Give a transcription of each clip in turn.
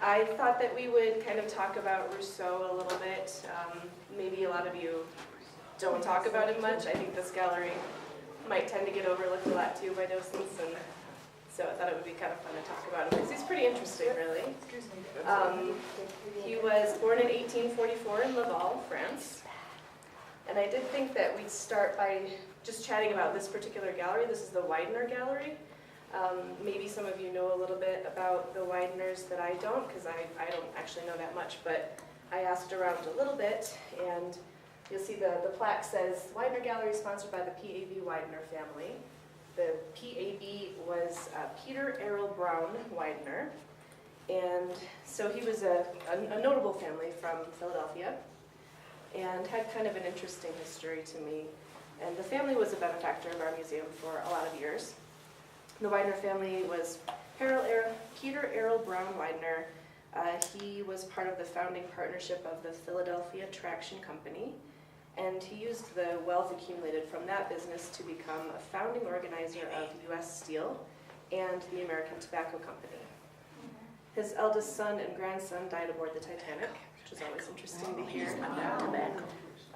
I thought that we would kind of talk about Rousseau a little bit. Maybe a lot of you don't talk about him much. I think this gallery might tend to get overlooked a lot too by docents, and so I thought it would be kind of fun to talk about him because he's pretty interesting, really. He was born in 1844 in Laval, France, and I did think that we'd start by just chatting about this particular gallery. This is the Widener Gallery. Maybe some of you know a little bit about the Wideners that I don't, because I don't actually know that much, but I asked around a little bit, and you'll see the plaque says, Widener Gallery sponsored by the P.A.B. Widener family. The P.A.B. was Peter Errol Brown Widener, and so he was a notable family from Philadelphia, and had kind of an interesting history to me. And the family was a benefactor of our museum for a lot of years. The Widener family was Peter Errol Brown Widener. He was part of the founding partnership of the Philadelphia Traction Company, and he used the wealth accumulated from that business to become a founding organizer of U.S. Steel and the American Tobacco Company. His eldest son and grandson died aboard the Titanic, which is always interesting to hear.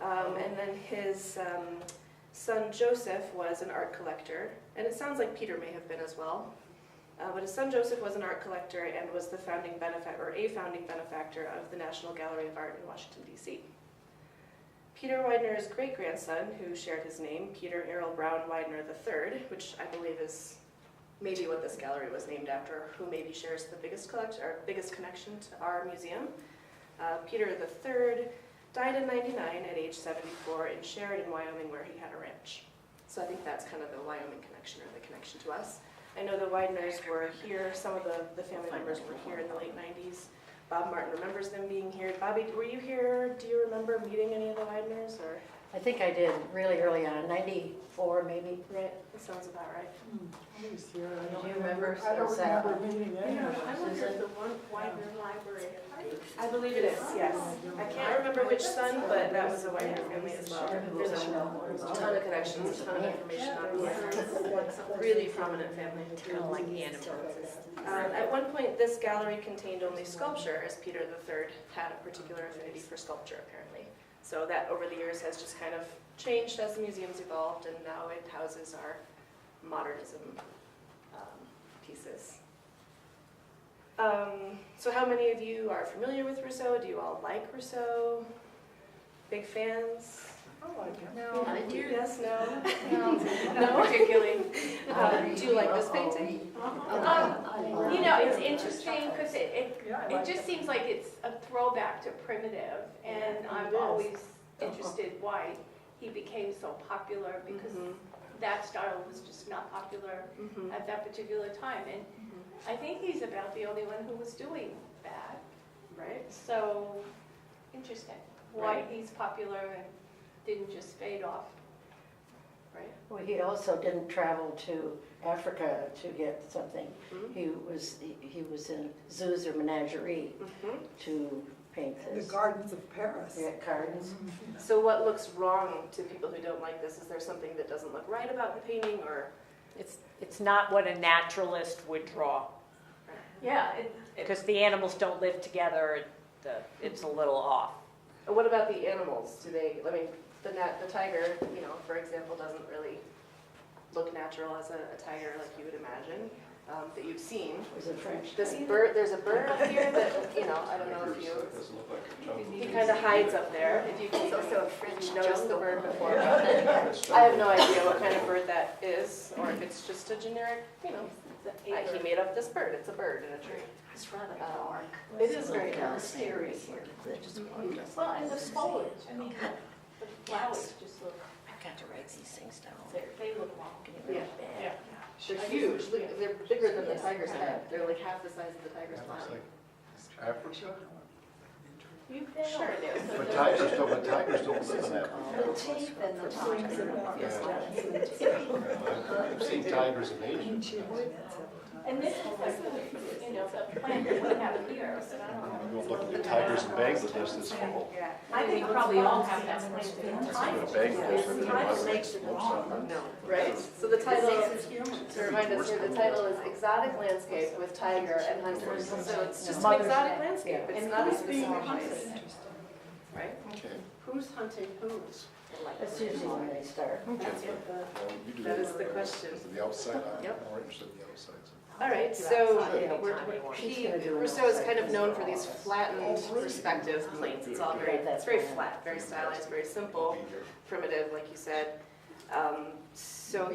And then his son Joseph was an art collector, and it sounds like Peter may have been as well. But his son Joseph was an art collector and was the founding benefactor of the National Gallery of Art in Washington, D.C. Peter Widener's great-grandson, who shared his name, Peter Errol Brown Widener III, which I believe is maybe what this gallery was named after, who maybe shares the biggest connection to our museum. Peter III died in '99 at age 74 in Sheridan, Wyoming, where he had a ranch. So I think that's kind of the Wyoming connection, or the connection to us. I know the Wideners were here, some of the family members were here in the late 90s. Bob Martin remembers them being here. Bobby, were you here? Do you remember meeting any of the Wideners? Or? I think I did really early on, 94 maybe. Right, that sounds about right. I was here. Do you remember? I don't remember meeting any of I them. wonder if the one Widener library. I believe it is, yes. I can't remember which son, but that was a Widener family as well. There's a ton of connections, a ton of information on this. Really prominent family. Kind of like animals. At one point, this gallery contained only sculpture, as Peter III had a particular affinity for sculpture, apparently. So that, over the years, has just kind of changed as the museum's evolved, and now it houses our modernism pieces. So how many of you are familiar with Rousseau? Do you all like Rousseau? Big fans? I like him. No, I do. Yes, no? No. Not particularly. Do you like this painting? You know, it's interesting because it just seems like it's a throwback to primitive, and I'm always interested why he became so popular, because that style was just not popular at that particular time. And I think he's about the only one who was doing that. Right. So, interesting why he's popular and didn't just fade off. Right. Well, he also didn't travel to Africa to get something. He was in zoos or menagerie to paint The this. gardens of Paris. Yeah, gardens. So what looks wrong to people who don't like this? Is there something that doesn't look right about the painting, or? It's not what a naturalist would draw, Yeah, because the animals don't live together. It's a little off. What about the animals? Do they? I mean, the tiger, you know, for example, doesn't really look natural as a tiger like you would imagine that you've seen. Was it French? This bird, there's a bird up here that, you know, I don't know if you. He kind of hides up there. If you can notice the bird before. I have no idea what kind of bird that is, or if it's just a generic, you know. He made up this bird. It's a bird in a tree. it's rather dark. It is very dark. Mysterious here. Well, and the foliage, I mean, the flowers just look, I've got to write these things down. they look long. Yeah. They're huge. Look, they're bigger than the tiger's head. They're like half the size of the tiger's body. Africa? You've been Sure over there. But tigers don't live in that. The teeth and the tongues and I've seen tigers in Asia. And this is like, you know, the plant that we have here, so I don't know. Go look at the tigers in Bangladesh this fall. I think we probably all have that plant. In Bangladesh, Tiger makes it. No. Right? So the title, to remind us here, the title is Exotic Landscape with Tiger and Hunters. So it's just an exotic landscape. It's not a specific place. Right? Okay. Who's hunting who's? That's usually when they start. That's what Well, you do that is the question. The outside, I'm Yep. more interested in the outside. All right, so She's gonna do an Rousseau is kind of outside known for these flattened perspective planes. It's all it's very flat, very stylized, very simple, primitive, like you said. So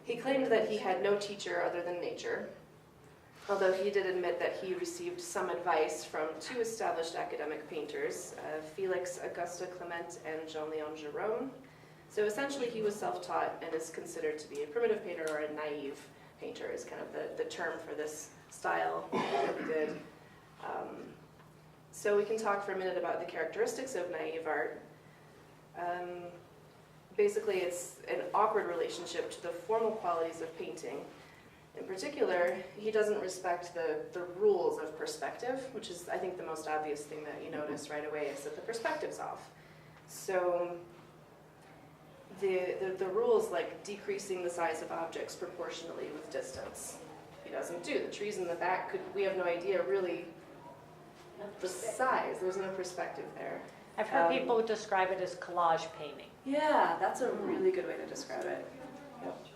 he claimed that he had no teacher other than nature, although he did admit that he received some advice from two established academic painters, Felix Auguste Clement and Jean-Léon Gérôme. So essentially he was self-taught and is considered to be a primitive painter or a naive painter is kind of the term for this style that he did. So we can talk for a minute about the characteristics of naive art. Basically, it's an awkward relationship to the formal qualities of painting. In particular, he doesn't respect the rules of perspective, which is, I think, the most obvious thing that you notice right away is that the perspective's off. So the rules like decreasing the size of objects proportionally with distance, he doesn't do. The trees in the back, we have no idea really the size. There's no perspective there. I've heard people describe it as collage painting. Yeah, that's a really good way to describe it. Yep.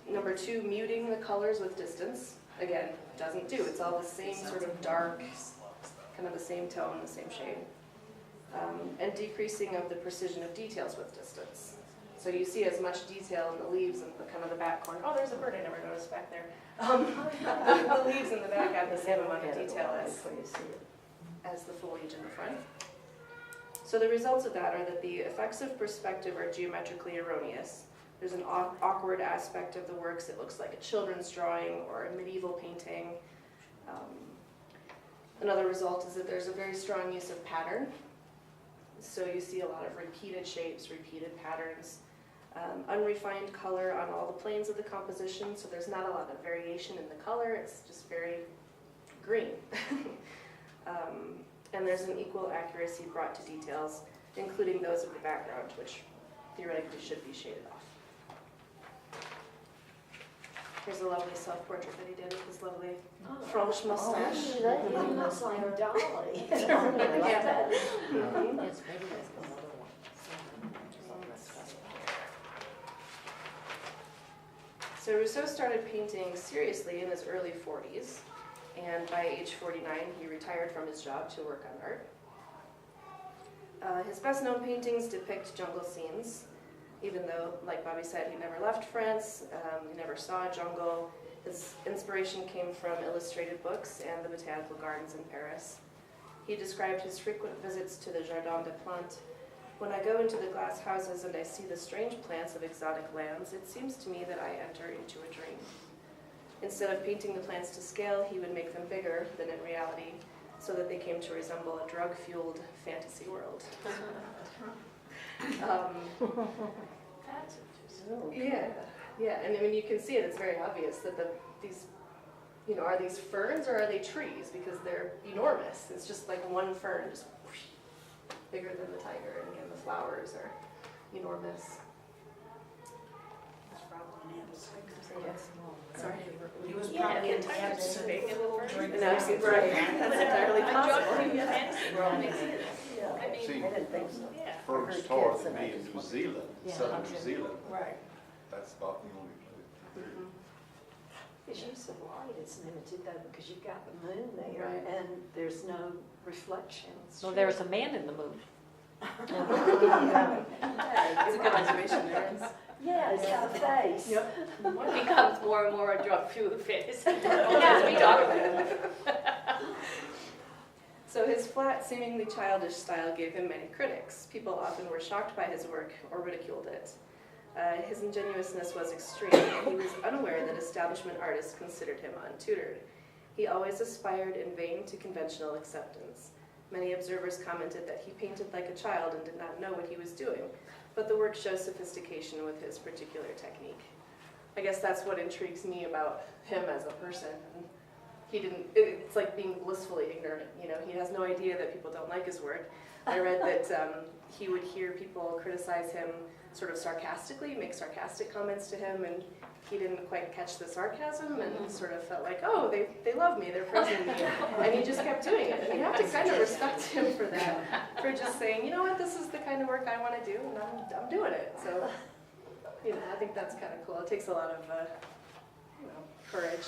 Number two, muting the colors with distance. Again, doesn't do. It's all the same sort of dark, kind of the same tone, the same shade. And decreasing of the precision of details with distance. So you see as much detail in the leaves and the kind of the back corner. Oh, there's a bird I never noticed back there. The leaves in the back have the same amount of detail as the foliage in the front. So the results of that are that the effects of perspective are geometrically erroneous. There's an awkward aspect of the works. It looks like a children's drawing or a medieval painting. Another result is that there's a very strong use of pattern. So you see a lot of repeated shapes, repeated patterns, unrefined color on all the planes of the composition. So there's not a lot of variation in the color. It's just very green. And there's an equal accuracy brought to details, including those of the background, which theoretically should be shaded off. Here's a lovely self-portrait that he did with his lovely French mustache. That looks like Dolly. I like that. Mhm. It's maybe that's another one. So Rousseau started painting seriously in his early 40s, and by age 49 he retired from his job to work on art. His best known paintings depict jungle scenes, even though, like Bobby said, he never left France, he never saw a jungle. His inspiration came from illustrated books and the botanical gardens in Paris. He described his frequent visits to the Jardin des Plantes. When I go into the glass houses and I see the strange plants of exotic lands, it seems to me that I enter into a dream. Instead of painting the plants to scale, he would make them bigger than in reality, so that they came to resemble a drug-fueled fantasy world. That's interesting. Yeah, and I mean you can see it. It's very obvious that these, are these ferns or are they trees? Because they're enormous. It's just like one fern, just whoosh, bigger than the tiger, and again the flowers are enormous. Sorry. He was Yeah, probably the tiger's so big and the bird. No, right. That's entirely A possible. drug-free fantasy world exists. Yeah. I mean, See, I didn't think so. yeah. first taller than me in New Zealand, southern New Zealand, Right. that's about the only place. His use of light is limited though, because you've got the moon there Right. and there's no reflections. Well, there's a man in the moon. It's a good observation there. Yeah, it's got a face. Yep. It becomes more and more a drug-fueled fantasy. Yeah, we talk about it. So his flat, seemingly childish style gave him many critics. People often were shocked by his work or ridiculed it. His ingenuousness was extreme, and he was unaware that establishment artists considered him untutored. He always aspired in vain to conventional acceptance. Many observers commented that he painted like a child and did not know what he was doing, but the work shows sophistication with his particular technique. I guess that's what intrigues me about him as a person. It's like being blissfully ignorant, he has no idea that people don't like his work, I read that he would hear people criticize him sort of sarcastically, make sarcastic comments to him, and he didn't quite catch the sarcasm and sort of felt like, oh, they love me, they're praising me, and he just kept doing it. And you have to kind of respect him for that, for just saying, you know what, this is the kind of work I want to do, and I'm doing it. So, I think that's kind of cool. It takes a lot of, courage.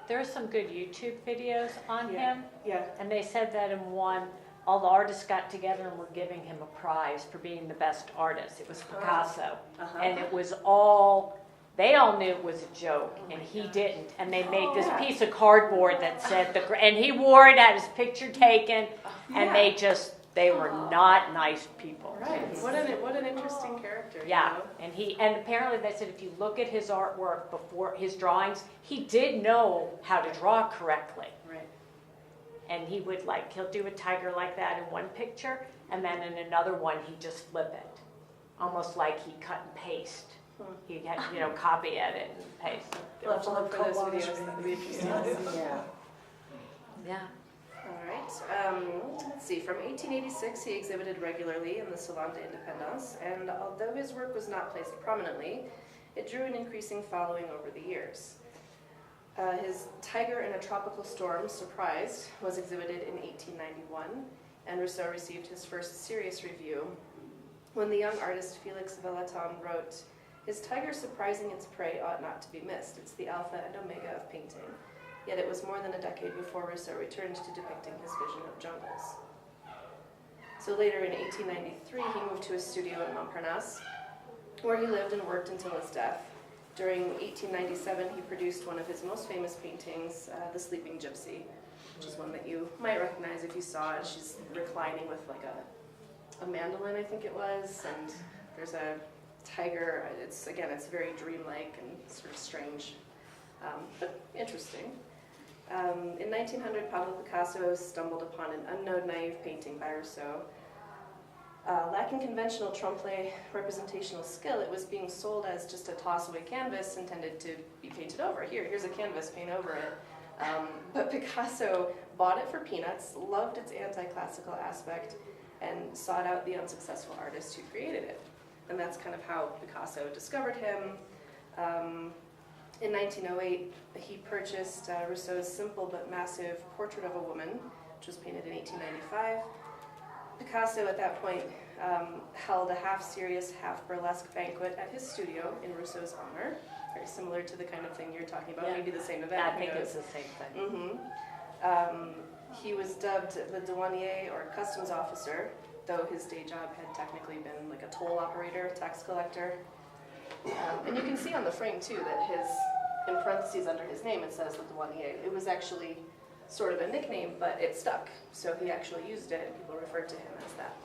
There's some good YouTube videos on him, Yeah. and they said that in one, all the artists got together and were giving him a prize for being the best artist. It was Picasso, and it was all. They all knew it was a joke, and he didn't. And they made this piece of cardboard that said and he wore it, had his picture taken, and they were not nice people. Right. What an interesting character. Yeah, and apparently they said if you look at his artwork before his drawings, he did know how to draw correctly. Right. And he would he'll do a tiger like that in one picture, and then in another one he'd just flip it, almost like he cut and paste. He had, copy edit and paste. We'll have to look for those videos. That would be interesting. Yeah. Yeah. All right. Let's see. From 1886, he exhibited regularly in the Salon d'Indépendance, and although his work was not placed prominently, it drew an increasing following over the years. His Tiger in a Tropical Storm, Surprised, was exhibited in 1891, and Rousseau received his first serious review when the young artist Felix Villeton wrote, "His tiger surprising its prey ought not to be missed. It's the alpha and omega of painting." Yet it was more than a decade before Rousseau returned to depicting his vision of jungles. So later in 1893, he moved to his studio in Montparnasse, where he lived and worked until his death. During 1897, he produced one of his most famous paintings, The Sleeping Gypsy, which is one that you might recognize if you saw it. She's reclining with a mandolin, I think it was, and there's a tiger. It's very dreamlike and sort of strange, but interesting. In 1900, Pablo Picasso stumbled upon an unknown naive painting by Rousseau. Lacking conventional trompe-l'oeil representational skill, it was being sold as just a toss-away canvas intended to be painted over. Here's a canvas, paint over it. But Picasso bought it for peanuts, loved its anti-classical aspect, and sought out the unsuccessful artist who created it. And that's kind of how Picasso discovered him. In 1908, he purchased Rousseau's simple but massive Portrait of a Woman, which was painted in 1895. Picasso, at that point, held a half-serious, half-burlesque banquet at his studio in Rousseau's honor, very similar to the kind of thing you're talking about, maybe the same event. I think it's the same thing. He was dubbed the douanier, or customs officer, though his day job had technically been like a toll operator, tax collector. And you can see on the frame, too, that in parentheses under his name, it says the douanier. It was actually sort of a nickname, but it stuck. So he actually used it, and people referred to him as that.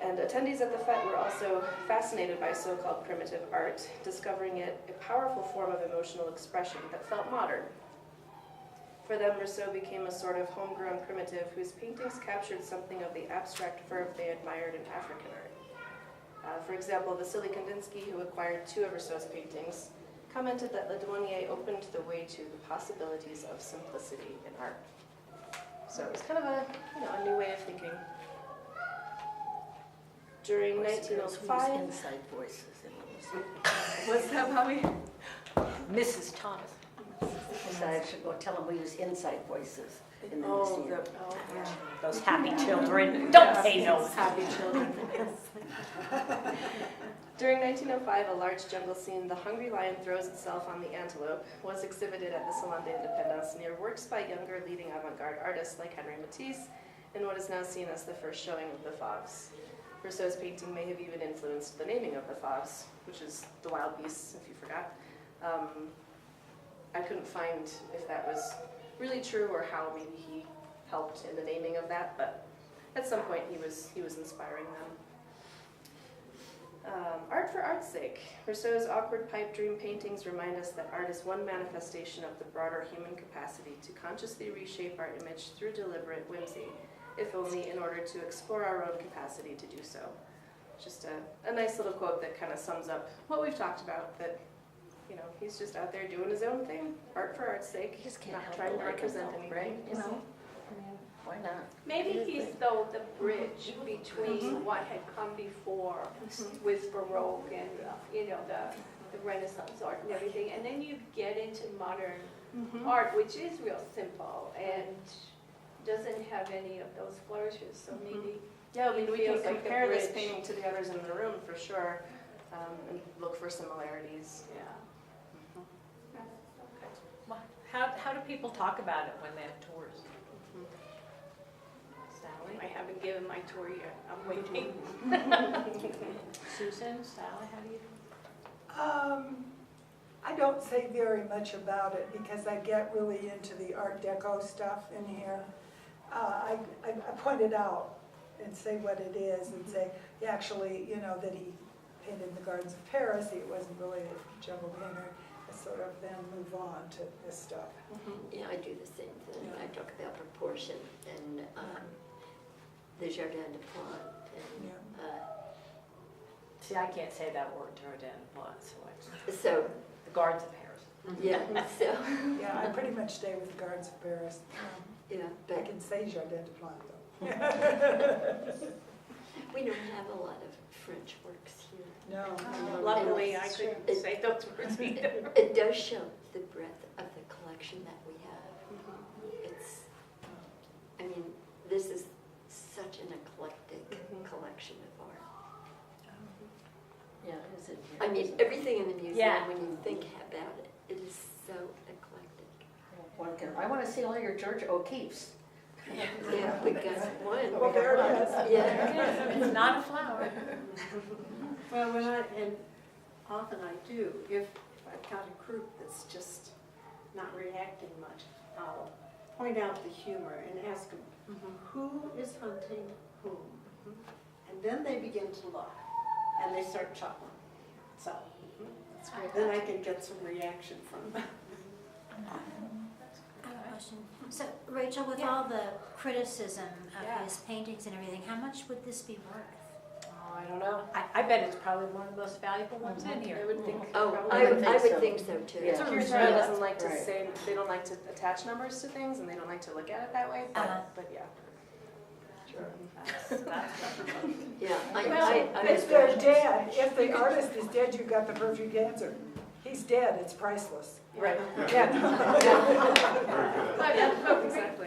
And attendees at the fete were also fascinated by so-called primitive art, discovering it a powerful form of emotional expression that felt modern. For them, Rousseau became a sort of homegrown primitive whose paintings captured something of the abstract verve they admired in African art. For example, Vasily Kandinsky, who acquired 2 of Rousseau's paintings, commented that Le Douanier opened the way to the possibilities of simplicity in art. So it was kind of a new way of thinking. During 1905, Inside voices. what's that, Bobby? Mrs. Thomas. So I should go tell them we use inside voices in the museum. Those happy children. Don't pay no. Happy children. During 1905, a large jungle scene, The Hungry Lion Throws Itself on the Antelope, was exhibited at the Salon d'Indépendance near works by younger leading avant-garde artists like Henri Matisse in what is now seen as the first showing of the Fauves. Rousseau's painting may have even influenced the naming of the Fauves, which is the wild beasts, if you forgot. I couldn't find if that was really true or how maybe he helped in the naming of that, but at some point he was inspiring them. Art for art's sake. Rousseau's awkward pipe dream paintings remind us that art is one manifestation of the broader human capacity to consciously reshape our image through deliberate whimsy, if only in order to explore our own capacity to do so. Just a nice little quote that kind of sums up what we've talked about, that he's just out there doing his own thing, art for art's sake, You just can't not help trying but to like him, represent though, anything. right? Why not? Maybe he's though the bridge between what had come before with Baroque and, the Renaissance art and everything. And then you get into modern art, which is real simple and doesn't have any of those flourishes, so maybe. Yeah, I mean, we can Feels like the compare this bridge. painting to the others in the room for sure, and look for similarities. Yeah. How do people talk about it when they have tours? I haven't given my tour yet, I'm waiting. Susan, Sally, how do you? I don't say very much about it because I get really into the Art Deco stuff in here. I point it out and say what it is and say, actually, that he painted the Gardens of Paris, he wasn't really a jungle painter. I sort of then move on to this stuff. Yeah, I do the same thing. I talk about proportion and the Jardin de Plantes and See, I can't say that word, Jardin de Plantes, so, the Gardens of Paris. yeah, so, Yeah, I pretty much stay with the Gardens of Paris. yeah, I but can say Jardin de Plantes though. we don't have a lot of French works here. No. Luckily, I couldn't say those words either. It does show the breadth of the collection that we have. It's, I mean, this is such an eclectic collection of art. Yeah, is it? I mean, everything in the museum, Yeah. when you think about it, it is so eclectic. I want to see all your George O'Keeffe's. Yeah, we got one. Oh, there it is. Yeah. It's not a flower. Well, and often I do, if I've got a group that's just not reacting much, I'll point out the humor and ask them, who is hunting whom? And then they begin to look, and they start chuckling. So, then I can get some reaction from them. I have a question. So, Rachel, with all the criticism of his paintings and everything, how much would this be worth? Oh, I don't know. I bet it's probably one of the most valuable ones in here. I would think. Oh, probably. I would think so too. Yeah. Rousseau doesn't like to Right. say, they don't like to attach numbers to things, and they don't like to look at it that way, but yeah. Yeah, If they're dead, if the artist is dead, you've got the perfect answer. He's dead, it's priceless. Right. Exactly.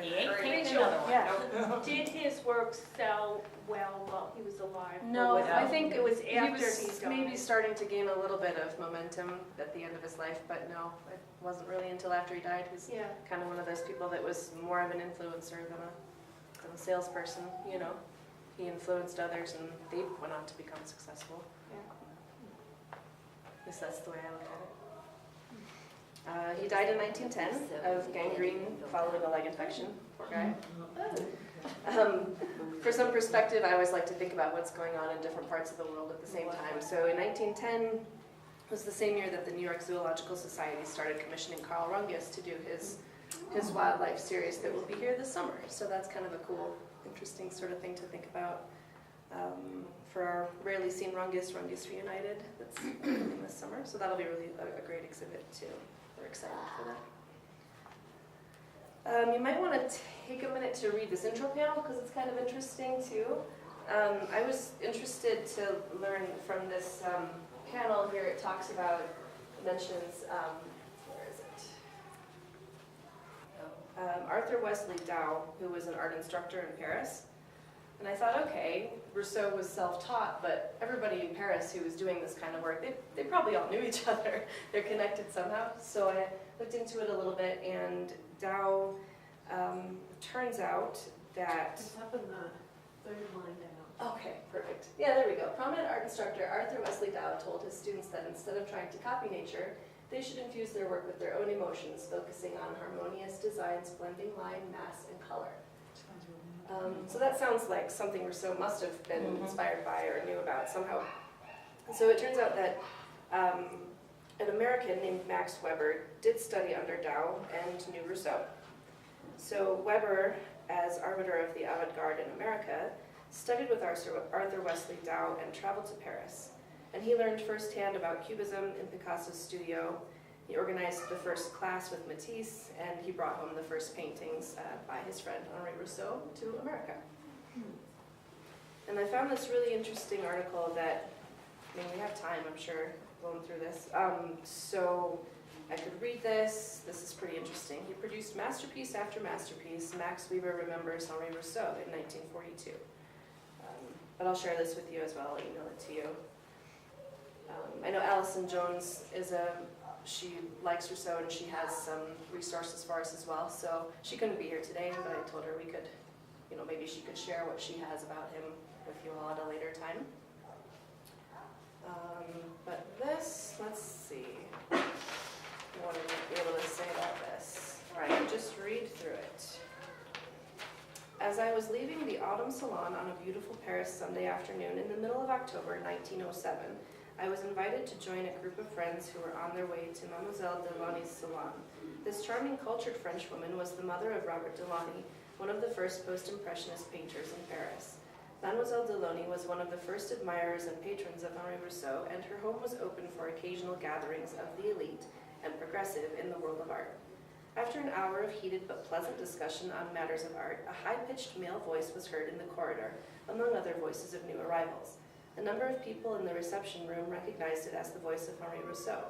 He ain't painting another one. Yeah. Did his work sell well while he was alive? No, Or was I think it was he after was he died? maybe starting to gain a little bit of momentum at the end of his life, but no, it wasn't really until after he died. He's Yeah. kind of one of those people that was more of an influencer than a salesperson, He influenced others and they went on to become successful. At least that's the way I look at it. He died in 1910 of gangrene following a leg infection. Poor guy. For some perspective, I always like to think about what's going on in different parts of the world at the same time. So in 1910 was the same year that the New York Zoological Society started commissioning Carl Rungus to do his wildlife series that will be here this summer. So that's kind of a cool, interesting sort of thing to think about. For our rarely seen Rungus Reunited that's coming this summer. So that'll be really a great exhibit too. We're excited for that. You might want to take a minute to read this intro panel because it's kind of interesting too. I was interested to learn from this panel here. It talks about, mentions, where is it? Arthur Wesley Dow, who was an art instructor in Paris. And I thought, okay, Rousseau was self-taught, but everybody in Paris who was doing this kind of work, they probably all knew each other. They're connected somehow. So I looked into it a little bit, and Dow, turns out that... It's up in the third line down. Okay, perfect. Yeah, there we go. Prominent art instructor Arthur Wesley Dow told his students that instead of trying to copy nature, they should infuse their work with their own emotions, focusing on harmonious designs, blending line, mass, and color. So that sounds like something Rousseau must have been inspired by or knew about somehow. So it turns out that an American named Max Weber did study under Dow and knew Rousseau. So Weber, as arbiter of the avant-garde in America, studied with Arthur Wesley Dow and traveled to Paris. And he learned firsthand about Cubism in Picasso's studio. He organized the first class with Matisse, and he brought home the first paintings by his friend Henri Rousseau to America. And I found this really interesting article that, I mean, we have time, I'm sure, going through this. So I could read this. This is pretty interesting. He produced masterpiece after masterpiece. Max Weber remembers Henri Rousseau in 1942. But I'll share this with you as well. I'll email it to you. I know Allison Jones she likes Rousseau, and she has some resources for us as well. So she couldn't be here today, but I told her we could, maybe she could share what she has about him with you all at a later time. But this, let's see. What am I be able to say about this? All right, just read through it. As I was leaving the Autumn Salon on a beautiful Paris Sunday afternoon in the middle of October 1907, I was invited to join a group of friends who were on their way to Mademoiselle Delaunay's salon. This charming, cultured Frenchwoman was the mother of Robert Delaunay, one of the first post-impressionist painters in Paris. Mademoiselle Delaunay was one of the first admirers and patrons of Henri Rousseau, and her home was open for occasional gatherings of the elite and progressive in the world of art. After an hour of heated but pleasant discussion on matters of art, a high-pitched male voice was heard in the corridor, among other voices of new arrivals. A number of people in the reception room recognized it as the voice of Henri Rousseau.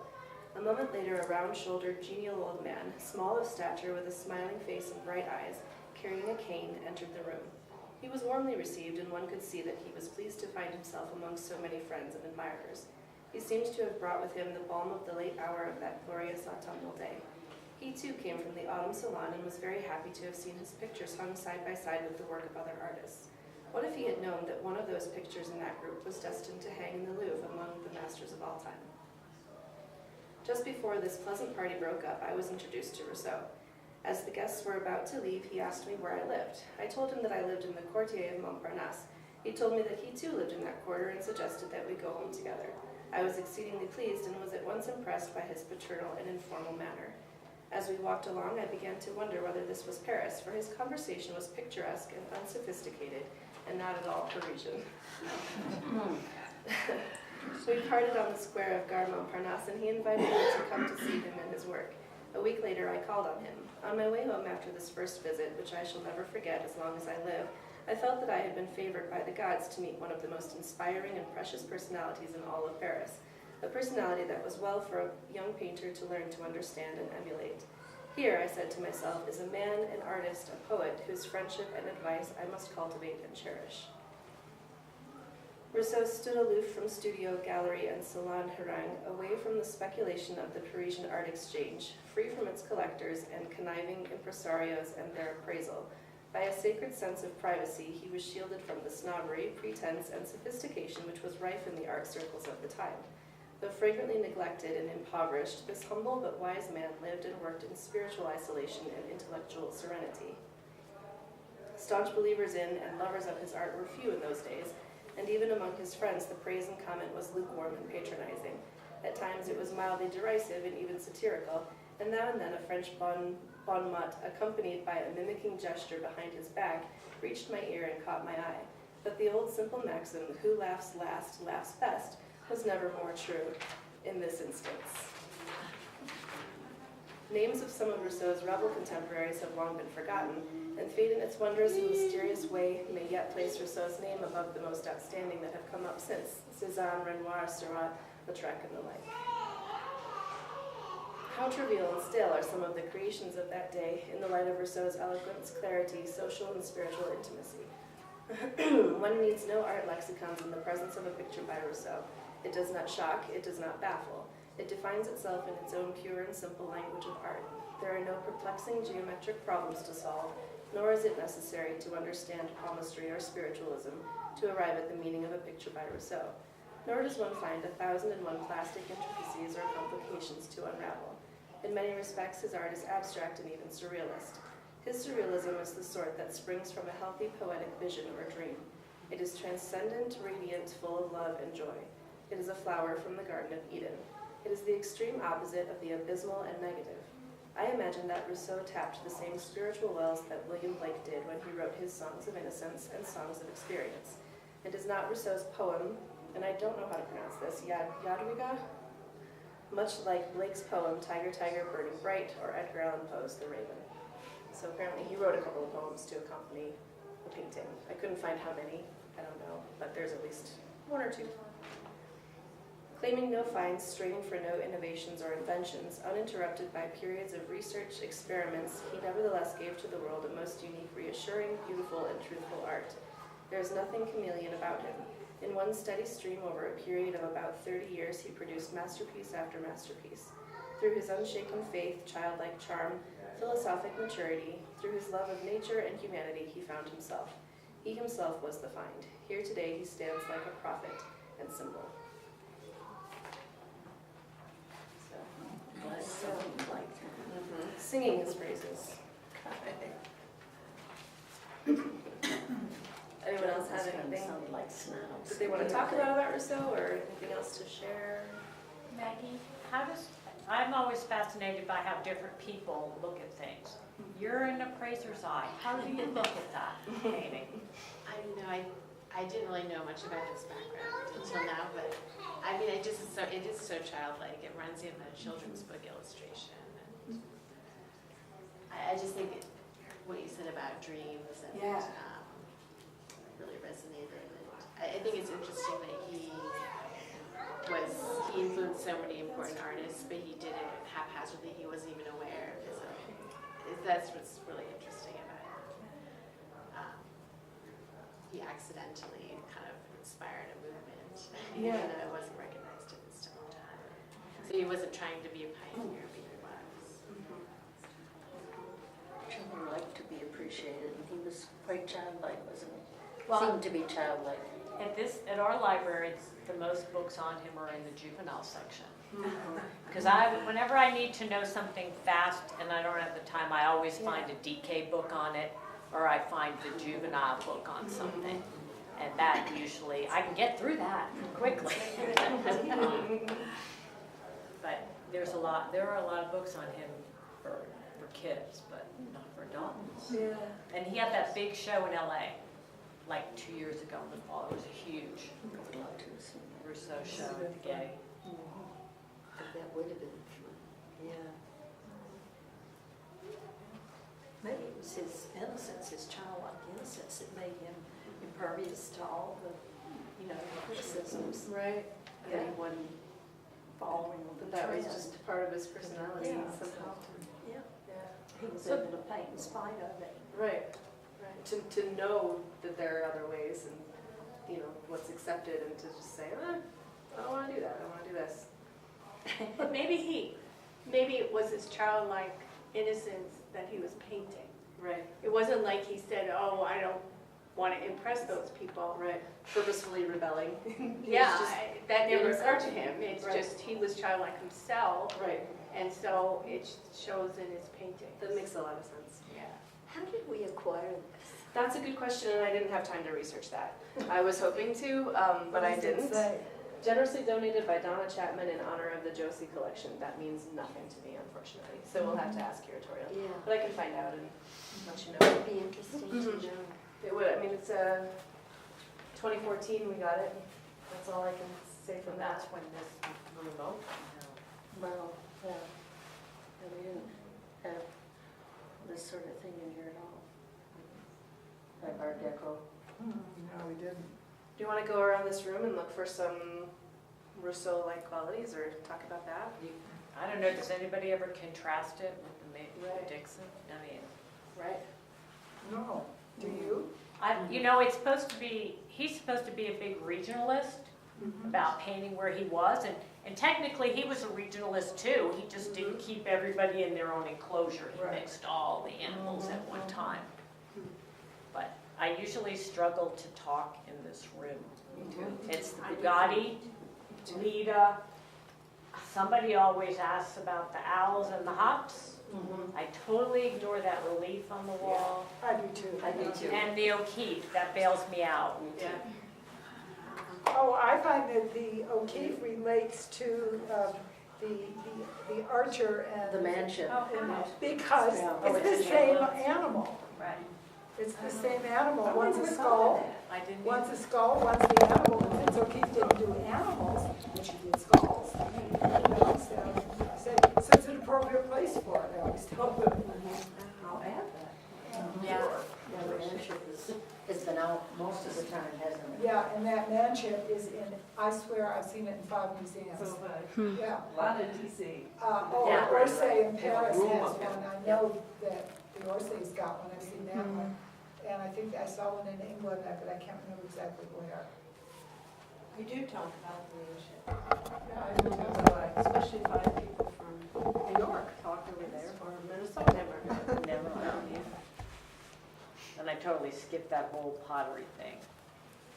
A moment later, a round-shouldered, genial old man, small of stature with a smiling face and bright eyes, carrying a cane, entered the room. He was warmly received, and one could see that he was pleased to find himself among so many friends and admirers. He seemed to have brought with him the balm of the late hour of that glorious autumnal day. He too came from the Autumn Salon and was very happy to have seen his pictures hung side by side with the work of other artists. What if he had known that one of those pictures in that group was destined to hang in the Louvre among the masters of all time? Just before this pleasant party broke up, I was introduced to Rousseau. As the guests were about to leave, he asked me where I lived. I told him that I lived in the Quartier of Montparnasse. He told me that he too lived in that quarter and suggested that we go home together. I was exceedingly pleased and was at once impressed by his paternal and informal manner. As we walked along, I began to wonder whether this was Paris, for his conversation was picturesque and unsophisticated, and not at all Parisian. We parted on the square of Gare Montparnasse, and he invited me to come to see him and his work. A week later, I called on him. On my way home after this first visit, which I shall never forget as long as I live, I felt that I had been favored by the gods to meet one of the most inspiring and precious personalities in all of Paris, a personality that was well for a young painter to learn to understand and emulate. Here, I said to myself, is a man, an artist, a poet, whose friendship and advice I must cultivate and cherish. Rousseau stood aloof from studio, gallery, and salon harangue, away from the speculation of the Parisian art exchange, free from its collectors and conniving impresarios and their appraisal. By a sacred sense of privacy, he was shielded from the snobbery, pretense, and sophistication which was rife in the art circles of the time. Though fragrantly neglected and impoverished, this humble but wise man lived and worked in spiritual isolation and intellectual serenity. Staunch believers in and lovers of his art were few in those days, and even among his friends the praise and comment was lukewarm and patronizing. At times it was mildly derisive and even satirical, and now and then a French bon mot, accompanied by a mimicking gesture behind his back, reached my ear and caught my eye. But the old simple maxim, who laughs last laughs best, was never more true in this instance. Names of some of Rousseau's rebel contemporaries have long been forgotten, and fate in its wondrous and mysterious way may yet place Rousseau's name above the most outstanding that have come up since, Cézanne, Renoir, Seurat, Lautrec, and the like. How trivial and stale are some of the creations of that day in the light of Rousseau's eloquence, clarity, social and spiritual intimacy. One needs no art lexicons in the presence of a picture by Rousseau. It does not shock, it does not baffle. It defines itself in its own pure and simple language of art. There are no perplexing geometric problems to solve, nor is it necessary to understand palmistry or spiritualism to arrive at the meaning of a picture by Rousseau. Nor does one find 1,001 plastic intricacies or complications to unravel. In many respects, his art is abstract and even surrealist. His surrealism is the sort that springs from a healthy poetic vision or dream. It is transcendent, radiant, full of love and joy. It is a flower from the Garden of Eden. It is the extreme opposite of the abysmal and negative. I imagine that Rousseau tapped the same spiritual wells that William Blake did when he wrote his Songs of Innocence and Songs of Experience. It is not Rousseau's poem, and I don't know how to pronounce this, Jadwiga? much like Blake's poem Tiger, Tiger, Burning Bright, or Edgar Allan Poe's The Raven. So apparently he wrote a couple of poems to accompany the painting. I couldn't find how many, I don't know, but there's at least one or two. Claiming no finds, straining for no innovations or inventions, uninterrupted by periods of research experiments, he nevertheless gave to the world a most unique, reassuring, beautiful, and truthful art. There is nothing chameleon about him. In one steady stream over a period of about 30 years, he produced masterpiece after masterpiece. Through his unshaken faith, childlike charm, philosophic maturity, through his love of nature and humanity, he found himself. He himself was the find. Here today he stands like a prophet and symbol. Singing his praises. Anyone else have anything Sound like snouts. that they want to talk about Rousseau, or anything else to share? Maggie, I'm always fascinated by how different people look at things. You're an appraiser's eye. How do you look at that painting? I don't know, I didn't really know much about his background until now, but I mean, it is so childlike. It reminds me of a children's book illustration. And I just think what you said about dreams and really resonated. And I think it's interesting that he influenced so many important artists, but he did it haphazardly. He wasn't even aware of his own. That's what's really interesting about it. He accidentally kind of inspired a movement, even though it wasn't recognized at this time. So he wasn't trying to be a pioneer, but he was. Children like to be appreciated, and he was quite childlike, wasn't he? Well, Seemed to be childlike. At our library, the most books on him are in the juvenile section. Because whenever I need to know something fast and I don't have the time, I always find a DK book on it, or I find the juvenile book on something. And that usually, I can get through that quickly. But there are a lot of books on him for kids, but not for adults. Yeah. And he had that big show in LA, like 2 years ago in the fall. It was a huge Rousseau show, gay. That would have been fun. Yeah. Maybe it was his innocence, his childlike innocence that made him impervious to all the, criticisms. Right. That he wasn't following the That was trend. just part of his personality somehow. Yeah, Yeah. he was able to paint in spite of it. Right. Right. To know that there are other ways and, what's accepted, and to just say, I don't want to do that. I want to do this. But maybe it was his childlike innocence that he was painting. Right. It wasn't like he said, oh, I don't want to impress those people. Right. Purposefully rebelling. He Yeah, was just that being never occurred himself. to him. It's Right. just, he was childlike himself, Right. and so it shows in his paintings. That makes a lot of sense. Yeah. How did we acquire this? That's a good question, and I didn't have time to research that. I was hoping to, but I What does it didn't. say? Generously donated by Donna Chapman in honor of the Josie collection. That means nothing to me, unfortunately. So we'll have to ask curatorial. Yeah, But I can find out and let you know. it'd be interesting to Mhm. know. It would, it's 2014 we got it. That's all I can say from And that. that's when this remote came out. Well, yeah. And we didn't have this sort of thing in here at all. Like Art Deco. No, we didn't. Do you want to go around this room and look for some Rousseau-like qualities, or talk about that? I don't know, does anybody ever contrast it with the Right. Dixon? I mean, Right. No, do you? it's supposed to be, he's supposed to be a big regionalist about painting where he was, and technically he was a regionalist too. He just didn't keep everybody in their own enclosure. He Right. mixed all the animals at one time. But I usually struggle to talk in this room. It's the Bugatti, Lita. Somebody always asks about the owls and the hops. I totally ignore that relief on the wall. I do too. I do too. And the O'Keeffe, that bails me out. Yeah. Oh, I find that the O'Keeffe relates to the Archer and. The mansion. Because Yeah. it's the same animal. Right. It's the same animal. One's a skull, I didn't. one's a skull, one's the animal. And since O'Keeffe didn't do animals, but she did skulls. So I swear I've seen it in 5 museums. Yeah. A lot of DC. Yeah. Orsay in Paris has one. I know that the Orsay's got one. I've seen that one. And I think I saw one in England, but I can't remember exactly where. We do talk about leadership. Yeah, I do too. Especially by people from New York talk over there, or Minnesota. Never mind. And I totally skipped that whole pottery thing.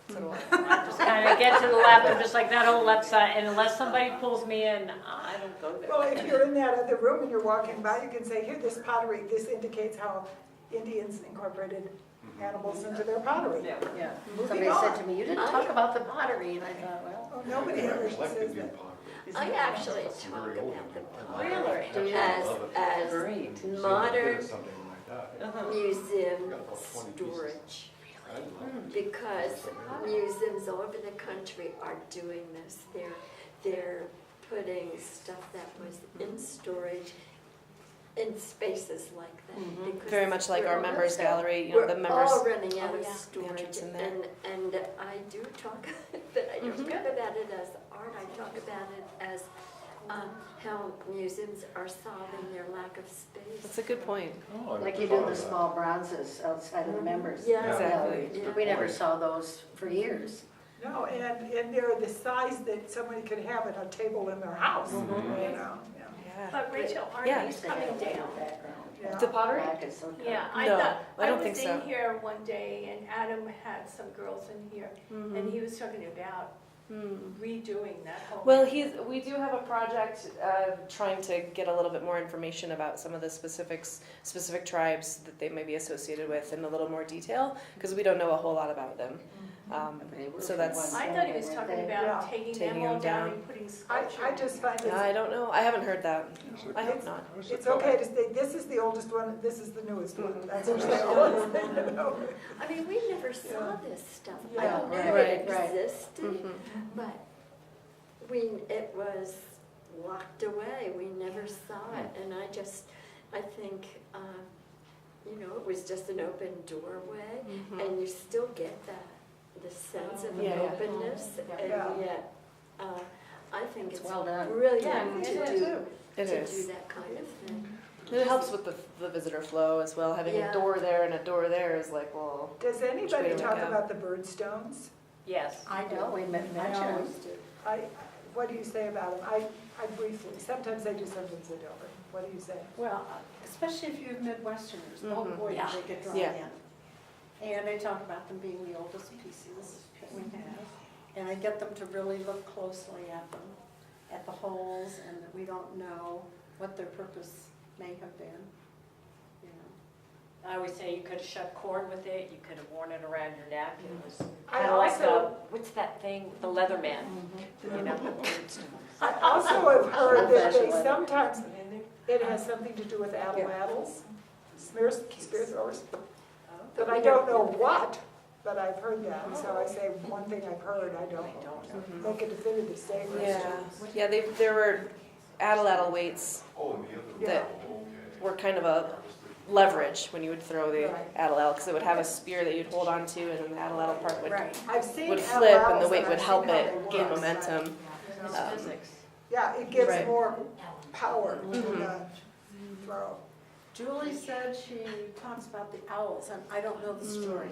So I just kind of get to the left, I'm just like that whole left side, and unless somebody pulls me in, I don't go there. Well, if you're in that other room and you're walking by, you can say, here, this pottery, this indicates how Indians incorporated animals into their pottery. Yeah. Moving Somebody on. said to me, you didn't talk about the pottery, and I thought, well. Oh, nobody ever I'd like to says be a that. pottery. I actually That's talk very old. about the Really? pottery as Great. See if I modern did something when I die. museum Got about 20 pieces. storage. I'd love it. Because museums all over the country are doing this. They're putting stuff that was in storage in spaces like that. because Very much like our we're members also- gallery, you know, the members. We're all running out Oh, of yeah. storage, entrance in there. and I do talk, but I don't talk about it as art, I talk about it as how museums are solving their lack of space. That's a good point. Oh, I Like never you thought do the of that. small bronzes outside of the members. Yeah. Exactly. Yeah. We never saw those for years. No, and they're the size that somebody could have at a table in their house, you know, yeah. Yeah. But Rachel, aren't Yeah. these coming down? Yeah. The pottery? Black is so Yeah, I No, thought, I don't I think was so. in here one day and Adam had some girls in here and he was talking about redoing that whole. Well, we do have a project trying to get a little bit more information about some of the specific tribes that they may be associated with in a little more detail, because we don't know a whole lot about them. So that's, I thought he was talking about Yeah. taking Taking them all them down down. and putting sculpture. I just find I it's, don't know, I haven't heard that. I hope not. it's okay to say, this is the oldest one, this is the newest one, that's what they always say, you know. I mean, we never saw this stuff. I Yeah, knew right, it right. existed, but it was locked away. We never saw it, and I think, it was just an open doorway, and you still get the sense of Yeah, yeah. openness, Yeah. and yet, I think It's it's well done. brilliant Yeah, to it do It to is. do that kind of thing. It helps with the visitor flow as well. Having Yeah. a door there and a door there is like, well, Does anybody Which way do we talk go? about the birdstones? Yes. I know, we I mentioned. always do. What do you say about them? I briefly, sometimes I do, sometimes I don't. What do you say? Well, especially if you have Midwesterners, oh Mhm. boy, Yeah. do they get drawn Yeah. in. And they talk about them being the oldest pieces that we have. And I get them to really look closely at them, at the holes, and that we don't know what their purpose may have been, you know. I always say you could have shut cord with it, you could have worn it around your neck, it was I kind of like the, also- what's that thing, the Leatherman, you know? I also have heard that they Old-fashioned sometimes, it has something to do with atlatls, spear throwers. But I don't know what, but I've heard that, so I say one thing I've heard, I don't make a definitive statement. yeah, there were atlatl weights Oh, and the other. Yeah. that were kind of a leverage when you would throw the Right. atlatl, because it would have a spear that you'd hold on to, and then the atlatl part would I've seen flip, and the atlatls, weight would I've help seen how it they gain work. momentum. It's Um, physics. Yeah, it gives Right. more power to the throw. Julie said she talks about the owls, and I don't know the story.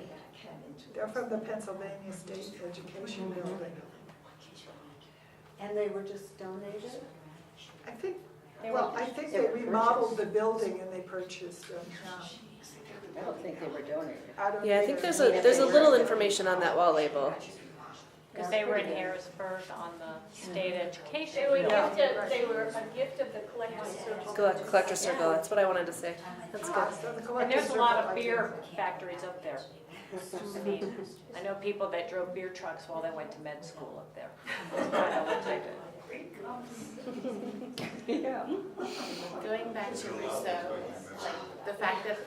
They're from the Pennsylvania State Education Building. And they were just donated? I think, They well, were- I think they they were remodeled the building and they purchased them. I don't think they were donated. I don't Yeah, I either. think there's a little information on that wall label. Because they were in Harrisburg on the state education. They were bill. they were a gift of the collector's circle. Collector circle, that's what I wanted to say. That's good. So the And collector's there's a lot circle, of I beer think. factories up there. I mean, I know people that drove beer trucks while they went to med school up there. That's kind of what they did. Going back to Rousseau, like the fact that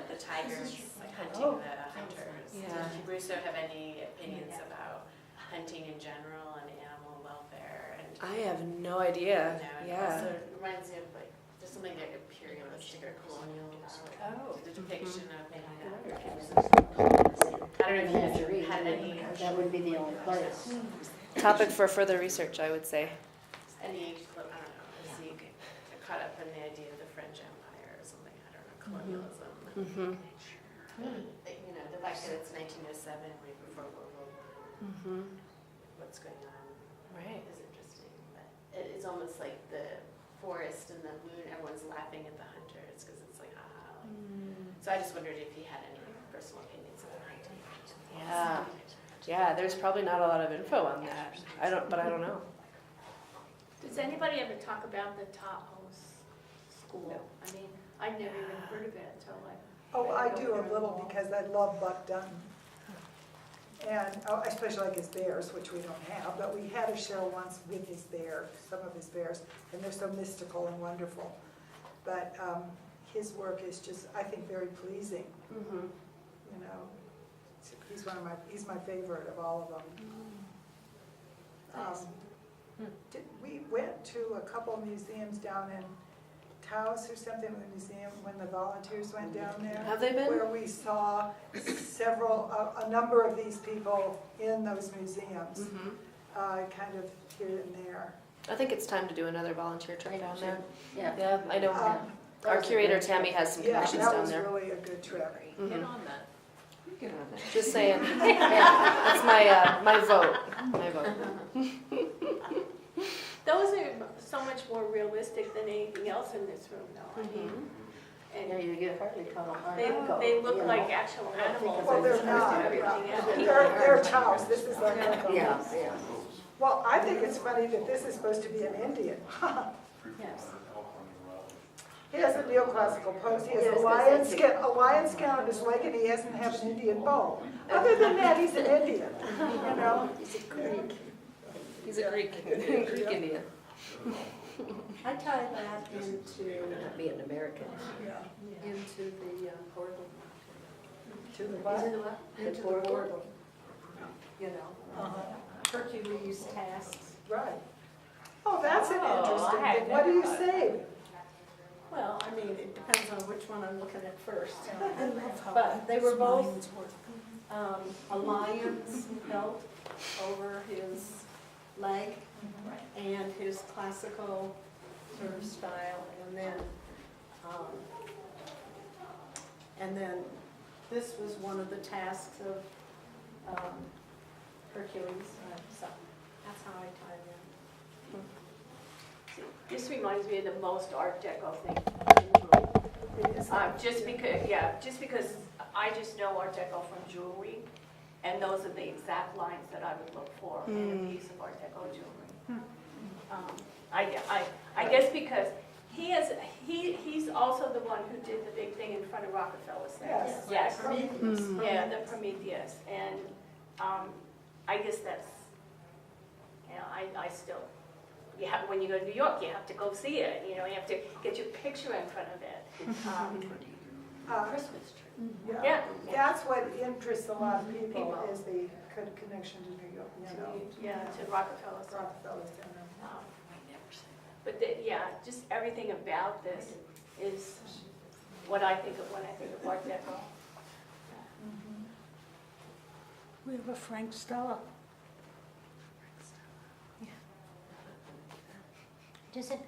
the tigers like hunting the hunters. Yeah. Did Rousseau have any opinions about hunting in general and animal welfare? And I have no idea. it Yeah. also reminds me of like just something like imperialistic or colonial about the depiction of maybe I don't know if you Menagerie. had any. That would be the only place. topic for further research, I would say. Any, I don't know, so you get caught up in the idea of the French Empire or something, I don't know, colonialism. Mm-hmm. You know, the fact that it's 1907, right before World War I, Mm-hmm. what's going on Right. is interesting. But it's almost like the forest and the moon, everyone's laughing at the hunters because it's like, ah. So I just wondered if he had any personal opinions about hunting. Yeah. Yeah, there's probably not a lot of info on that. I don't know. Does anybody ever talk about the Tahoe's school? I mean, I'd never even heard of it until like. Oh, I do a little because I love Buck Dunn. And especially like his bears, which we don't have, but we had a show once with his bear, some of his bears, and they're so mystical and wonderful. But his work is just, I think, very pleasing. Mm-hmm. You know, he's my favorite of all of them. We went to a couple of museums down in Taos or something, the museum when the volunteers went down there. Have they been? Where we saw a number of these people in those museums, Mm-hmm. kind of here and there. I think it's time to do another volunteer trip down there. Yeah. Yeah, I know. Um, Our curator Tammy has some Yeah, connections that down was there. really a good trip. Mhm. Get on that. Get on that. Just saying. That's my vote. My vote. Those are so much more realistic than anything else in this room, though. I mean, Yeah, and you get hardly caught on they look like actual animals. Well, they're as opposed to not. everything else. They're Taos, this is like Taos. Yeah, yeah. Well, I think it's funny that this is supposed to be an Indian. Yes. He has a neoclassical pose, he has Yes, a lion skin on his leg, and he doesn't have an Indian bow. Other than that, he's an Indian, you know? He's a Greek. He's a Greek Indian. I tie that into, Not be an American. into the portal, To the what? into the portal, you know, Uh-huh. Hercules tasks. Right. Oh, that's an Oh, interesting I had thing. What do you never say? Well, I mean, it depends on which one I'm looking at first. But they were both, a lion's belt over his leg and his classical sort of style, and then this was one of the tasks of Hercules, so that's how I tie them. This reminds me of the most Art Deco thing. It is Just because I just know Art Deco from jewelry, and those are the exact lines that I would look for in a piece of Art Deco jewelry. I guess because he's also the one who did the big thing in front of Rockefeller Center. Yes. Yes. Yeah, the Prometheus, and I guess that's, I still, when you go to New York, you have to go see it, you have to get your picture in front of it. Christmas tree. Yeah. That's what interests a lot of people, is the connection to New York, you know? Yeah, to Rockefeller Center. Rockefeller Center. But just everything about this is what I think of when I think of Art Deco. We have a Frank Stella.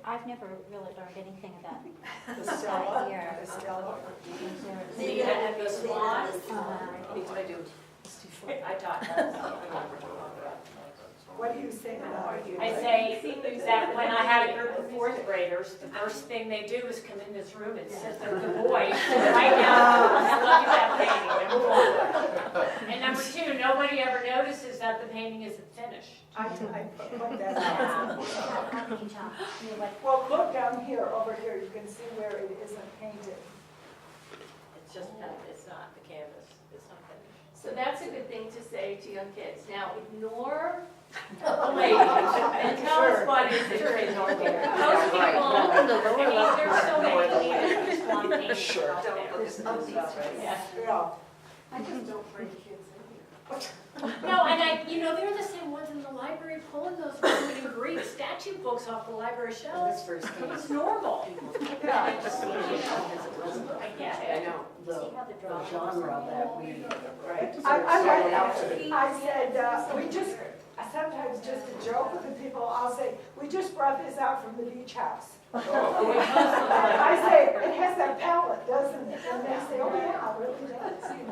I've never really learned anything about The Stella. here. The Stella. The swan. I do. I taught What do you say about it? I say that when I had a group of fourth graders, the first thing they do is come in this room and sit there with the boys, right down and look at that painting, number one. And number two, nobody ever notices that the painting isn't finished. I put that out. How can you tell? You're like, Well, look down here, over here, you can see where it isn't painted. It's just, it's not the canvas, it's not finished. So that's a good thing to say to young kids. Now, ignore the ladies and tell us what is it. Those people, there's so many, even just one painting out there. Yeah. Yeah. I just don't bring kids in here. No, and they're the same ones in the library pulling those Roman and Greek statue books off the library shelves. This first came. It's normal. Yeah. I just, I get it. I know, the genre that we, right. I said, sometimes just a joke with the people, I'll say, we just brought this out from the beach house. Oh.